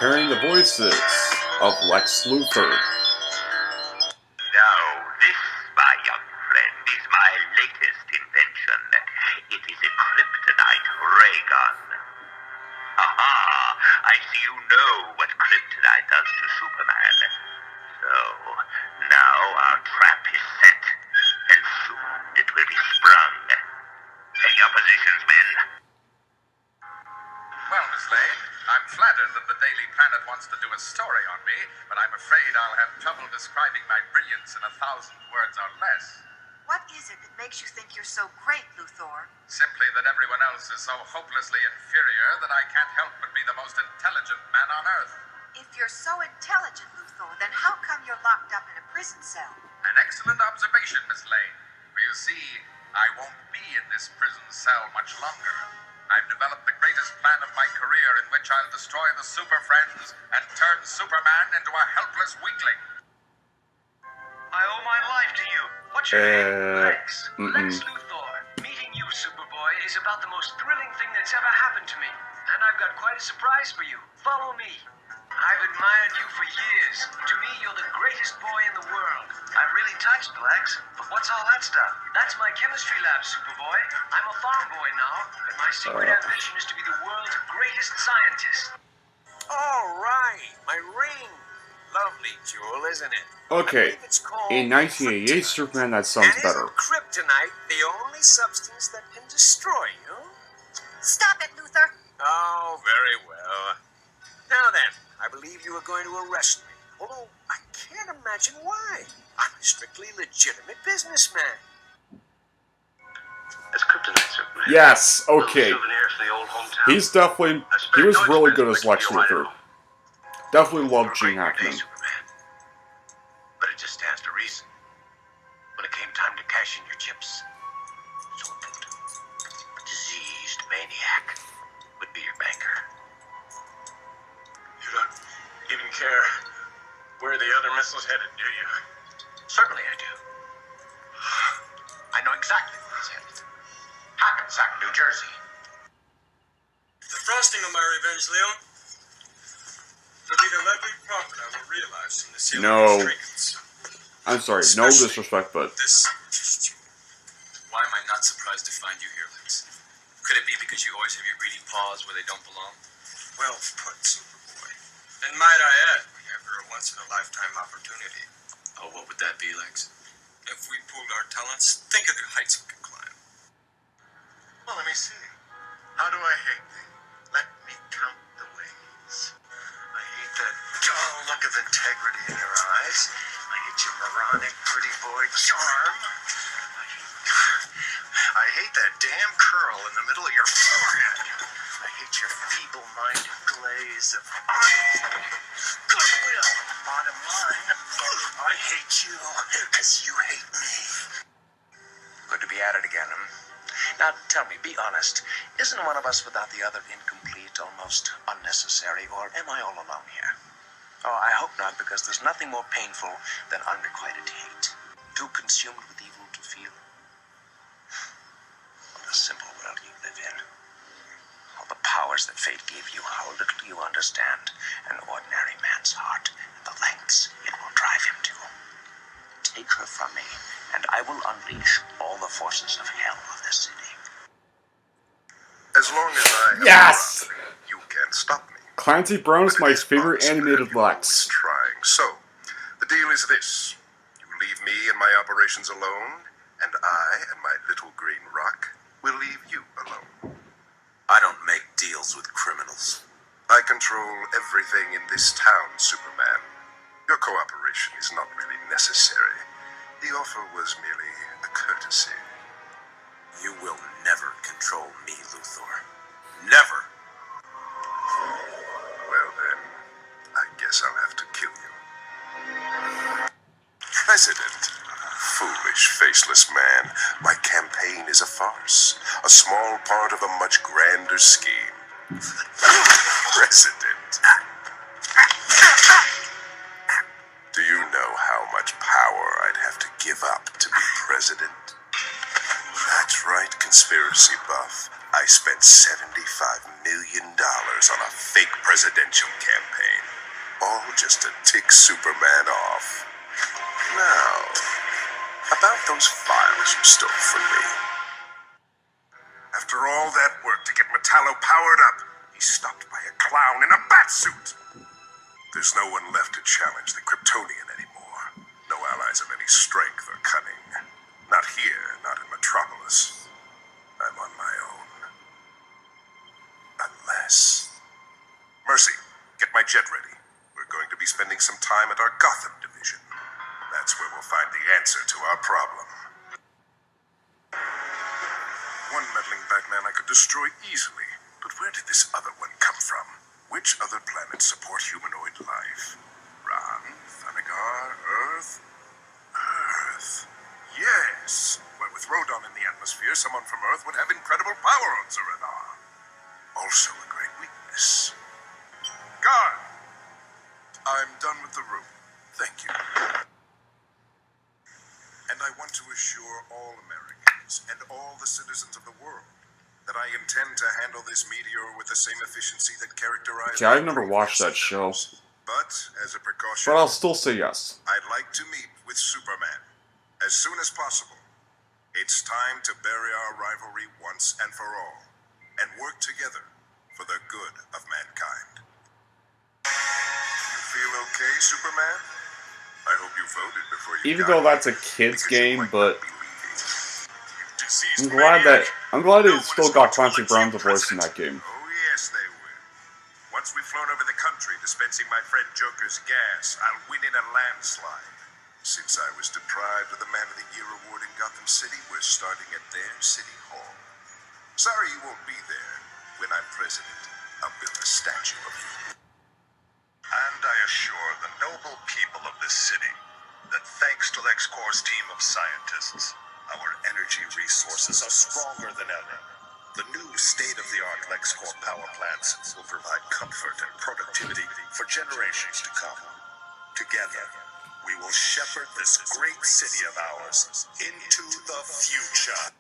hearing the voices of Lex Luthor. Now, this, my young friend, is my latest invention. It is a kryptonite ray gun. Aha! I see you know what kryptonite does to Superman. So, now our trap is set, and soon it will be sprung. Take your positions, men. Well, Miss Lane, I'm flattered that the Daily Planet wants to do a story on me, but I'm afraid I'll have trouble describing my brilliance in 1,000 words or less. What is it that makes you think you're so great, Luthor? Simply that everyone else is so hopelessly inferior that I can't help but be the most intelligent man on Earth. If you're so intelligent, Luthor, then how come you're locked up in a prison cell? An excellent observation, Miss Lane. For you see, I won't be in this prison cell much longer. I've developed the greatest plan of my career in which I'll destroy the Super Friends and turn Superman into a helpless weakling. I owe my life to you. What's your name? Lex. Lex Luthor. Meeting you, Superboy, is about the most thrilling thing that's ever happened to me. And I've got quite a surprise for you. Follow me. I've admired you for years. To me, you're the greatest boy in the world. I'm really touched, Lex. But what's all that stuff? That's my chemistry lab, Superboy. I'm a farm boy now, but my secret ambition is to be the world's greatest scientist. All right, my ring. Lovely jewel, isn't it? Okay, in 1988 Superman, that sounds better. Isn't kryptonite the only substance that can destroy you? Stop it, Luthor! Oh, very well. Now then, I believe you are going to arrest me. Although I can't imagine why. I'm a strictly legitimate businessman. That's kryptonite, Superman. Yes, okay. Souvenir from the old hometown. He's definitely, he was really good as Lex Luthor. Definitely loved Gene Hackman. But it just stands to reason. When it came time to cash in your chips, Sorput, a diseased maniac, would be your banker. You don't even care where the other missile's headed, do you? Certainly I do. I know exactly where he's headed. Hackensack, New Jersey. The frosting of my revenge, Leon, will be the lovely profit I will realize from the sale of these trinkets. I'm sorry, no disrespect, but This interests you. Why am I not surprised to find you here, Lex? Could it be because you always have your greedy paws where they don't belong? Well put, Superboy. And might I add, we have a once-in-a-lifetime opportunity. Oh, what would that be, Lex? If we pooled our talents, think of the heights we could climb. Well, let me see. How do I hate thee? Let me count the ways. I hate that dull look of integrity in your eyes. I hate your moronic pretty boy charm. I hate that damn curl in the middle of your forehead. I hate your feeble-minded glaze of goodwill. Bottom line, I hate you as you hate me. Good to be at it again, huh? Now, tell me, be honest. Isn't one of us without the other incomplete, almost unnecessary, or am I all alone here? Oh, I hope not, because there's nothing more painful than unrequited hate. Too consumed with evil to feel. What a simple world you live in. All the powers that fate gave you, how little you understand an ordinary man's heart and the lengths it will drive him to. Take her from me, and I will unleash all the forces of hell of this city. As long as I yes! you can't stop me. Clancy Brown is my favorite animated Lex. Trying. So, the deal is this. You leave me and my operations alone, and I and my little green rock will leave you alone. I don't make deals with criminals. I control everything in this town, Superman. Your cooperation is not really necessary. The offer was merely a courtesy. You will never control me, Luthor. Never! Well then, I guess I'll have to kill you. President. Foolish, faceless man. My campaign is a farce. A small part of a much grander scheme. President. Do you know how much power I'd have to give up to be president? That's right. right, conspiracy buff. I spent $75 million on a fake presidential campaign. All just to tick Superman off. Now, about those files you stole from me. After all that work to get Metallo powered up, he's stopped by a clown in a batsuit. There's no one left to challenge the Kryptonian anymore. No allies of any strength or cunning. Not here, not in Metropolis. I'm on my own. Unless... Mercy, get my jet ready. We're going to be spending some time at our Gotham division. That's where we'll find the answer to our problem. One meddling Batman I could destroy easily, but where did this other one come from? Which other planets support humanoid life? Ran, Thanagar, Earth? Earth. Yes. Well, with Rodon in the atmosphere, someone from Earth would have incredible power on Zeranar. Also a great weakness. Guard! I'm done with the room. Thank you. And I want to assure all Americans and all the citizens of the world that I intend to handle this meteor with the same efficiency that characterized... See, I've never watched that show. But, as a precaution... But I'll still say yes. I'd like to meet with Superman as soon as possible. It's time to bury our rivalry once and for all, and work together for the good of mankind. You feel okay, Superman? I hope you voted before you Even got though that's a here, kid's because you game, might but not be leaving. You deceased I'm glad maniac. it still got Clancy Brown's voice in President. that game. Oh yes, they will. Once we've flown over the country dispensing my friend Joker's gas, I'll win in a landslide. Since I was deprived of the Man of the Year award in Gotham City, we're starting at their city hall. Sorry you won't be there. When I'm president, I'll build a statue of you. And I assure the noble people of this city that thanks to LexCorp's team of scientists, our energy resources are stronger than ever. The new state-of-the-art LexCorp power plants will provide comfort and productivity for generations to come. Together, we will shepherd this great city of ours into the future.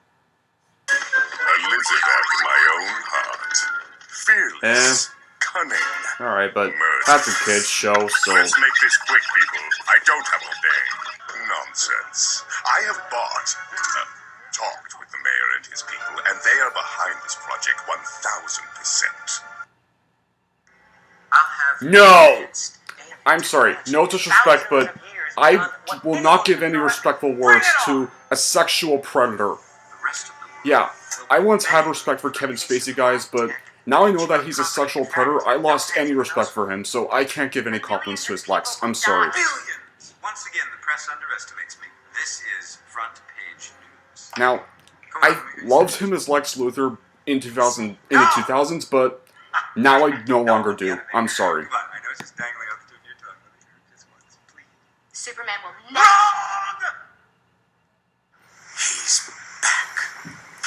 A lizard after my own heart. Fearless. Cunning. Alright, but that's a kid's show, so... Let's make this quick, people. I don't have all day. Nonsense. I have talked with the mayor and his people, and they are behind this project 1,000%. No! I'm sorry, no disrespect, but I will not give any respectful words to a sexual predator. Yeah, I once had respect for Kevin Spacey, guys, but now I know that he's a sexual predator, I lost any respect for him, so I can't give any compliments to his Lex. I'm sorry. Billions! Once again, the press underestimates me. This is front page news. Now, I loved him as Lex Luthor in the 2000s, but now I no longer do. I'm sorry. Come on, I know it's just dangling out the tip of your tongue. Let me hear it just once, please. Superman will never... He's back.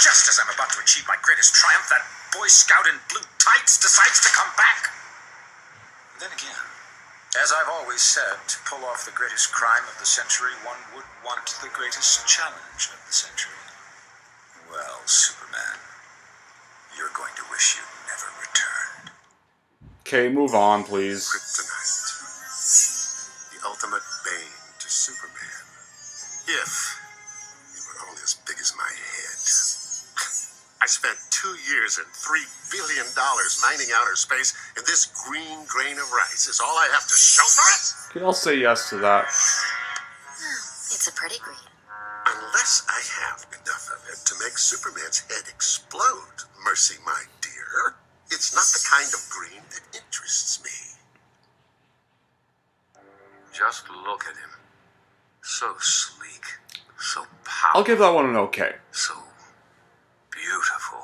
Just as I'm about to achieve my greatest triumph, that Boy Scout in blue tights decides to come back. Then again, as I've always said, to pull off the greatest crime of the century, one would want the greatest challenge of the century. Well, Superman, you're going to wish you'd never returned. Okay, move on, please. Kryptonite. The ultimate bane to Superman. If it were only as big as my head. I spent 2 years and $3 billion mining outer space, and this green grain of rice is all I have to show for it? Okay, I'll say yes to that. It's a pretty green. Unless I have enough of it to make Superman's head explode, Mercy, my dear. It's not the kind of green that interests me. Just look at him. So sleek, so powerful. I'll give that one an okay. So beautiful.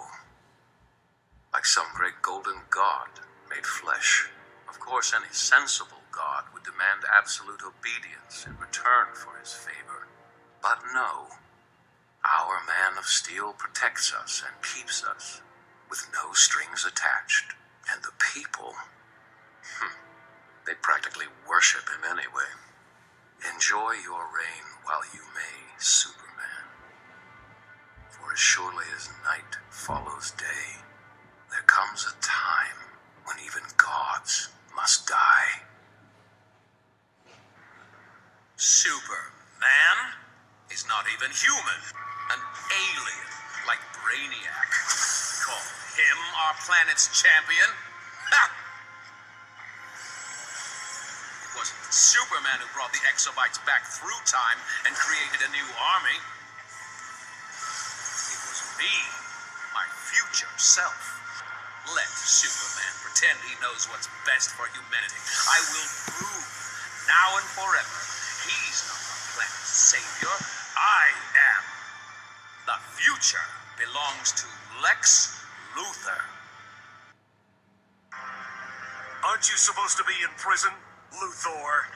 Like some great golden god made flesh. Of course, any sensible god would demand absolute obedience in return for his favor. But no. Our Man of Steel protects us and keeps us with no strings attached. And the people, they practically worship him anyway. Enjoy your reign while you may, Superman. For For as surely as night follows day, there comes a time when even gods must die. Superman is not even human. An alien like Brainiac. Call him our planet's champion? Ha! It wasn't Superman who brought the exobites back through time and created a new army. It was me, my future self. Let Superman pretend he knows what's best for humanity. I will prove, now and forever, he's not our planet's savior. I am. The future belongs to Lex Luthor. Aren't you supposed to be in prison, Luthor?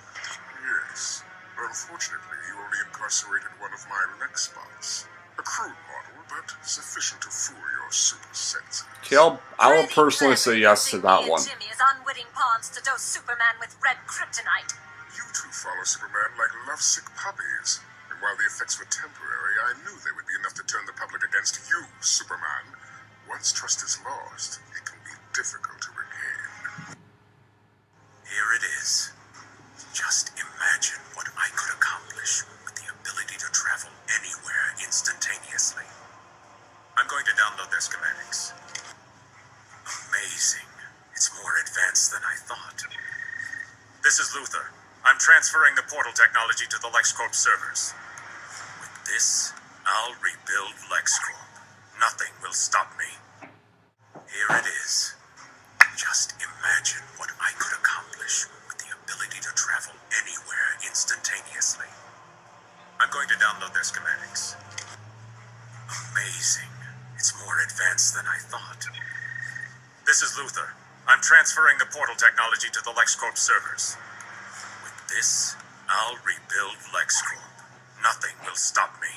Yes. Unfortunately, you only incarcerated one of my Lex bots. A crude model, but sufficient to fool your super senses. Okay, I will personally say yes to that one. Jimmy as unwitting pawns to dose Superman with red kryptonite. You two follow Superman like lovesick puppies. And while the effects were temporary, I knew they would be enough to turn the public against you, Superman. Once trust is lost, it can be difficult to regain. Here it is. Just imagine what I could accomplish with the ability to travel anywhere instantaneously. I'm going to download their schematics. Amazing. It's more advanced than I thought. This is Luthor. I'm transferring the portal technology to the LexCorp servers. With this, I'll rebuild LexCorp. Nothing will stop me. Here it is. Just imagine what I could accomplish with the ability to travel anywhere instantaneously. I'm going to download their schematics. Amazing. It's more advanced than I thought. This is Luthor. I'm transferring the portal technology to the LexCorp servers. With this, I'll rebuild LexCorp. Nothing will stop me.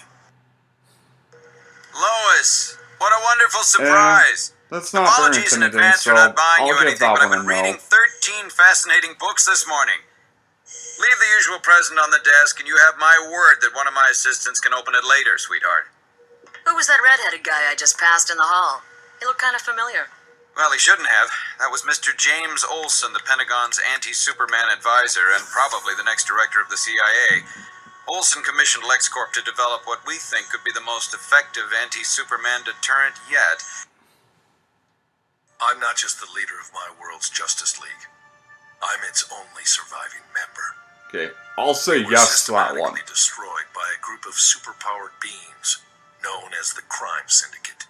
Lois, what a wonderful surprise! That's not very Apologies in intimidating, advance so for not buying I'll you give anything, that but I've one a been reading no. 13 fascinating books this morning. Leave the usual present on the desk, and you have my word that one of my assistants can open it later, sweetheart. Who was that redheaded guy I just passed in the hall? He looked kind of familiar. Well, he shouldn't have. That was Mr. James Olson, the Pentagon's anti-Superman advisor, and probably the next director of the CIA. Olson commissioned LexCorp to develop what we think could be the most effective anti-Superman deterrent yet. I'm not just the leader of my world's Justice League. I'm its only surviving member. Okay, I'll say yes to that one. Systematically destroyed by a group of superpowered beings known as the Crime Syndicate.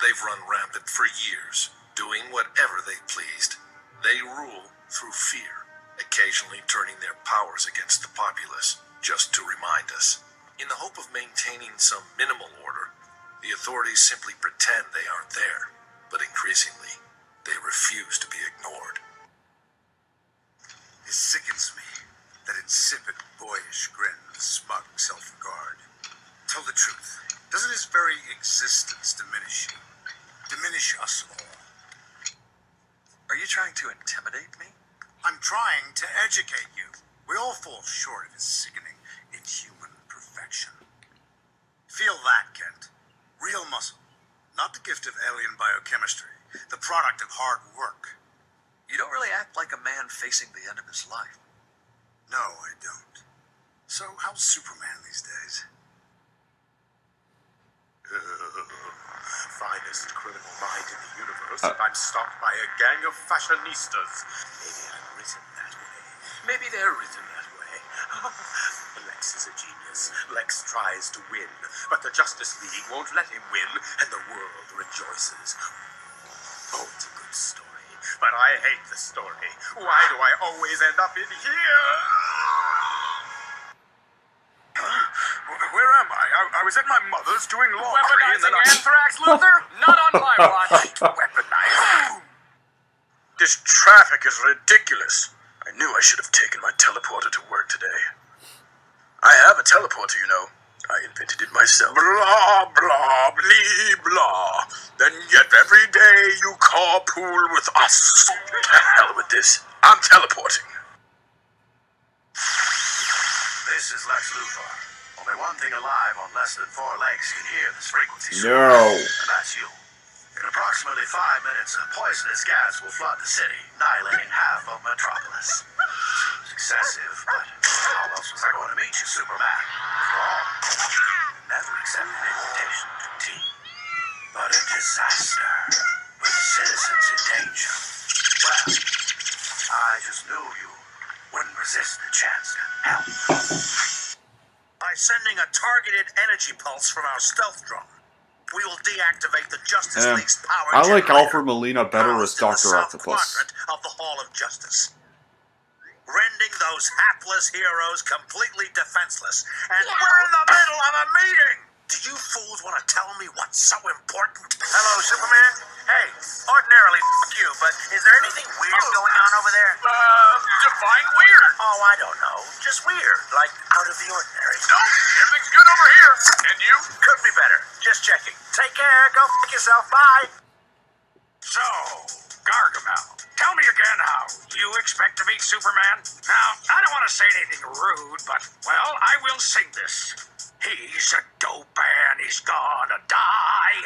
They've run rampant for years, doing whatever they pleased. They rule through fear, occasionally turning their powers against the populace, just to remind us. In the hope of maintaining some minimal order, the authorities simply pretend they aren't there, but increasingly, they refuse to be ignored. It sickens me, that insipid, boyish grin and smug self-regard. Tell the truth, doesn't his very existence diminish you? Diminish us all? Are you trying to intimidate me? I'm trying to educate you. We all fall short of his sickening, inhuman perfection. Feel that, Kent. Real muscle. Not the gift of alien biochemistry. The product of hard work. You don't really act like a man facing the end of his life. No, I don't. So, how's Superman these days? Finest criminal mind in the universe, and I'm stopped by a gang of fashionistas. Maybe I'm written that way. Maybe they're written that way. Lex is a genius. Lex tries to win, but the Justice League won't let him win, and the world rejoices. Oh, it's a good story, but I hate the story. Why do I always end up in here? Where am I? I was at my mother's doing laundry, and then anthrax, Luthor? Not on my watch. Weaponized. This traffic is ridiculous. I knew I should have taken my teleporter to work today. I have a teleporter, you know. I invented it myself. Blah, blah, blee, blah. Then yet every day you carpool with us. To hell with this. I'm teleporting. This is Lex Luthor. Only one thing alive on less than 4 legs can hear this frequency. No. And that's you. In approximately 5 minutes, a poisonous gas will flood the city, annihilating half of Metropolis. It's excessive, but how else was I going to meet you, Superman? After all, never accepted an invitation to tea. But a disaster, with citizens in danger. Well, I just knew you wouldn't resist the chance to help. By sending a targeted energy pulse from our stealth drone, we will deactivate the Justice League's power I like generator, Alfred Molina better as housed in the Dr. south Octopus. quadrant of the Hall of Justice, rendering those hapless heroes completely defenseless. And we're in the middle of a meeting! Do you fools want to tell me what's so important? Hello, Superman? Hey, ordinarily you, but is there anything weird going on over there? Define weird. Oh, I don't know. Just weird, like out of the ordinary. No, everything's good over here. And you? Could be better. Just checking. Take care. Go f*** yourself. Bye. So, Gargamel, tell me again how you expect to meet Superman? Now, I don't want to say anything rude, but, well, I will sing this. He's a dope and he's gonna die.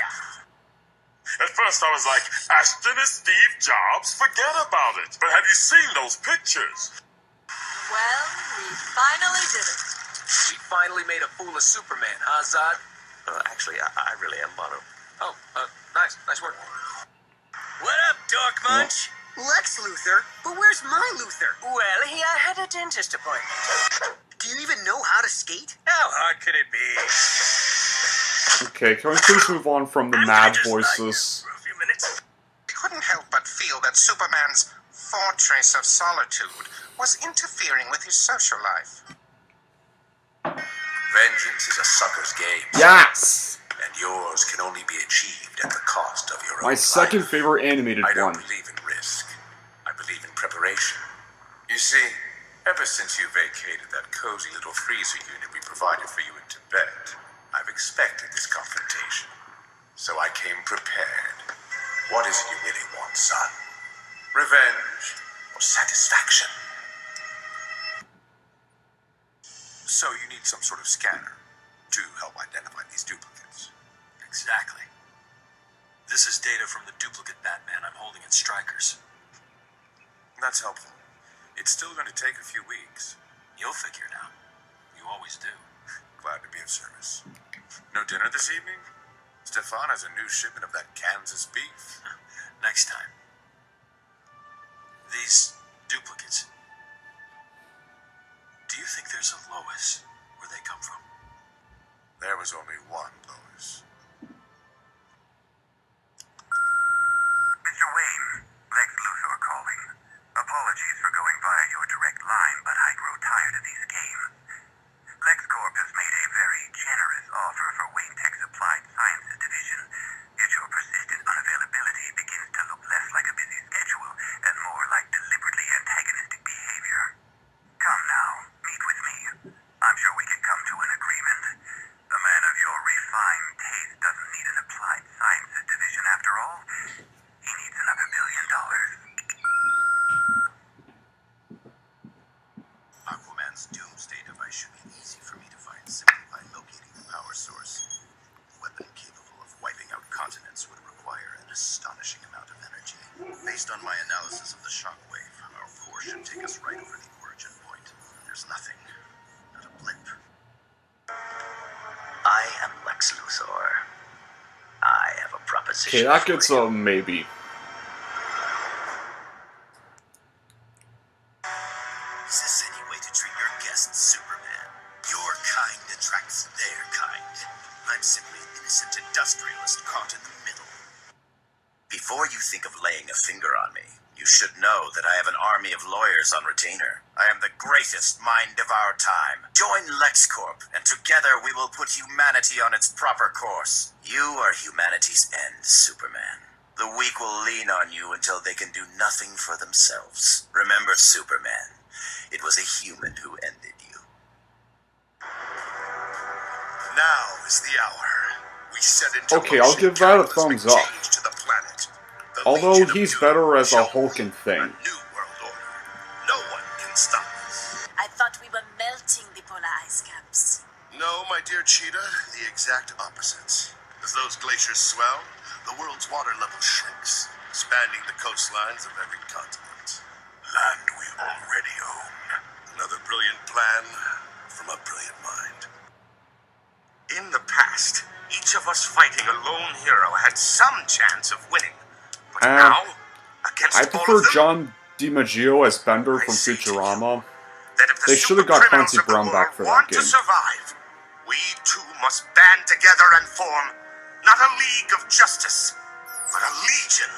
At first I was like, Ashton is Steve Jobs, forget about it. But have you seen those pictures? Well, we finally did it. We finally made a fool of Superman, huh, Zod? Actually, I really am Bono. Oh, nice work. What up, Dork Munch? Lex Luthor? But where's my Luthor? Well, he had a dentist appointment. Do you even know how to skate? How hard could it be? Okay, can we please move on from the mad voices? For a few minutes. Couldn't help but feel that Superman's fortress of solitude was interfering with his social life. Vengeance is a sucker's game. Yes! And yours can only be achieved at the cost of your own My second life. favorite animated I don't one. believe in risk. I believe in preparation. You see, ever since you vacated that cozy little freezer unit we provided for you in Tibet, I've expected this confrontation. So I came prepared. What is it you really want, son? Revenge or satisfaction? So you need some sort of scanner to help identify these duplicates. Exactly. This is data from the duplicate Batman I'm holding in Strikers. That's helpful. It's still going to take a few weeks. You'll figure it out. You always do. Glad to be of service. No dinner this evening? Stefan has a new shipment of that Kansas beef. Next time. These duplicates. Do you think there's a Lois where they come from? There was only one Lois. Mr. Wayne, Lex Luthor calling. Apologies for going via your direct line, but I grow tired of these games. LexCorp has made a very generous offer for Wayne Tech's Applied Sciences division, yet your persistent unavailability begins to look less like a busy schedule and more like deliberately antagonistic behavior. Come now, meet with me. I'm sure we can come to an agreement. A man of your refined taste doesn't need an Applied Sciences division after all. He needs another $1 billion. Aquaman's doomsday device should be easy for me to find simply by locating the power source. A weapon capable of wiping out continents would require an astonishing amount of energy. Based on my analysis of the shockwave, our course should take us right over the origin point. There's nothing, not a blip. I am Lex Luthor. I have a proposition. Okay, that gets a maybe. Is this any way to treat your guest, Superman? Your kind attracts their kind. I'm simply an innocent industrialist caught in the middle. Before you think of laying a finger on me, you should know that I have an army of lawyers on retainer. I am the greatest mind of our time. Join LexCorp, and together we will put humanity on its proper course. You are humanity's end, Superman. The weak will lean on you until they can do nothing for themselves. Remember, Superman. It was a human who ended you. Now is the hour. We set into Okay, I'll give that a thumbs up. change to the planet. The Although Legion of he's Doom better as a shall Hulking rule thing. A new world order. No one can stop us. I thought we were melting the polar ice caps. No, my Cheetah, the exact opposites. As those glaciers swell, the world's water level shrinks, spanning the coastlines of every continent. Land we already own. Another brilliant plan from a brilliant mind. In the past, each of us fighting a lone hero had some chance of winning. But now, against I all prefer of them, John DiMaggio as Bender from say to you Futurama. that if the They should have got supercriminals Clancy of the Brown back world for that want to game. survive, we too must band together and form not a league of justice, but a legion.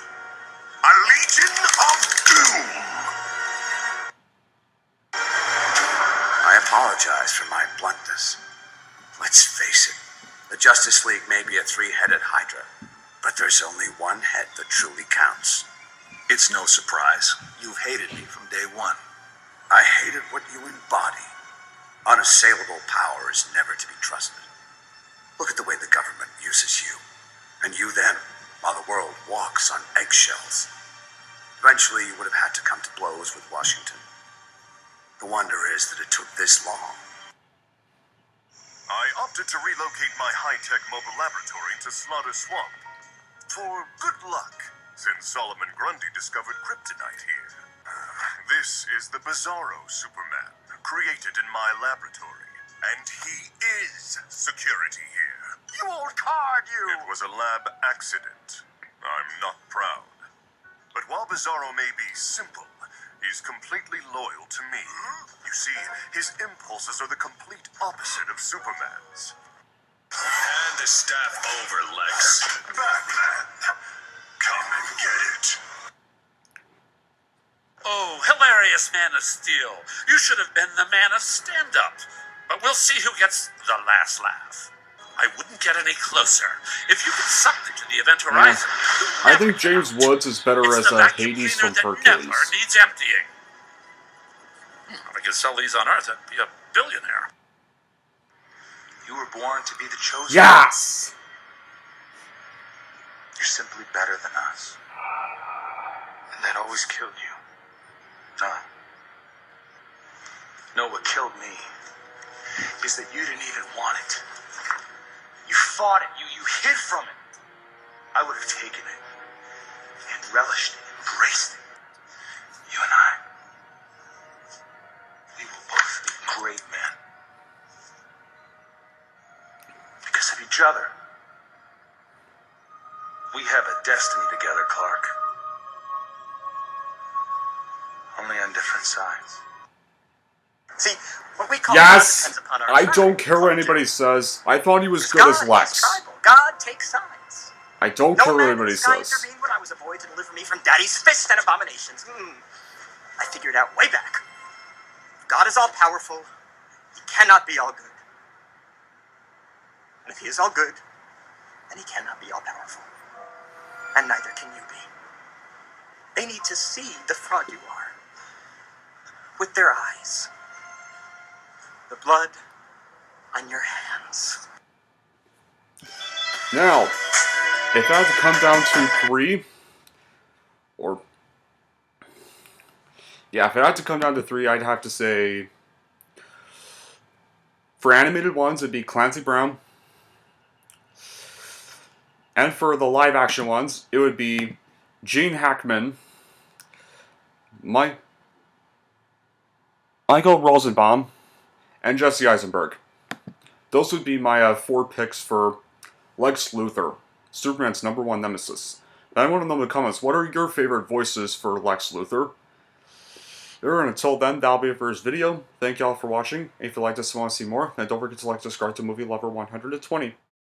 A legion of doom. I apologize for my bluntness. Let's face it, the Justice League may be a three-headed hydra, but there's only one head that truly counts. It's no surprise. You've hated me from day one. I hated what you embody. Unassailable power is never to be trusted. Look at the way the government uses you. And you then, while the world walks on eggshells. Eventually, you would have had to come to blows with Washington. The wonder is that it took this long. I opted to relocate my high-tech mobile laboratory to Slaughter Swamp. For good luck, since Solomon Grundy discovered kryptonite here. This is the Bizarro Superman, created in my laboratory. And he is security here. You old card, you! It was a lab accident. I'm not proud. But while Bizarro may be simple, he's completely loyal to me. You see, his impulses are the complete opposite of Superman's. Hand the staff over, Lex. Batman, come and get it. Oh, hilarious Man of Steel. You should have been the man of stand-up. But we'll see who gets the last laugh. I wouldn't get any closer. If you could suck me to the event horizon... I think James Woods is better as a Hades from Hercules. Never needs emptying. If I could sell these on Earth, I'd be a billionaire. You were born to be the chosen. Yes! You're simply better than us. And that always killed you. No, what killed me is that you didn't even want it. You fought it, you hid from it. I would have taken it and relished it, embraced it. You and I, we will both be great men. Because of each other. We have a destiny together, Clark. Only on different sides. See, what we call God depends upon our I don't care what anybody says. I thought he was good as Lex. God takes sides. I don't care what anybody says. Intervened when I was a boy to deliver me from Daddy's fists and abominations. I figured out way back. If God is all powerful, he cannot be all good. And if he is all good, then he cannot be all powerful. And neither can you be. They need to see the fraud you are. With their eyes. The blood on your hands. Now, if I had to come down to 3, or... yeah, if I had to come down to 3, I'd have to say... for animated ones, it'd be Clancy Brown. And for the live-action ones, it would be Gene Hackman, Michael Rosenbaum, and Jesse Eisenberg. Those would be my 4 picks for Lex Luthor, Superman's #1 nemesis. Now, I want to know in the comments, what are your favorite voices for Lex Luthor? And until then, that'll be it for this video. Thank y'all for watching. If you like this and want to see more, then don't forget to like, subscribe to Movie Lover 120.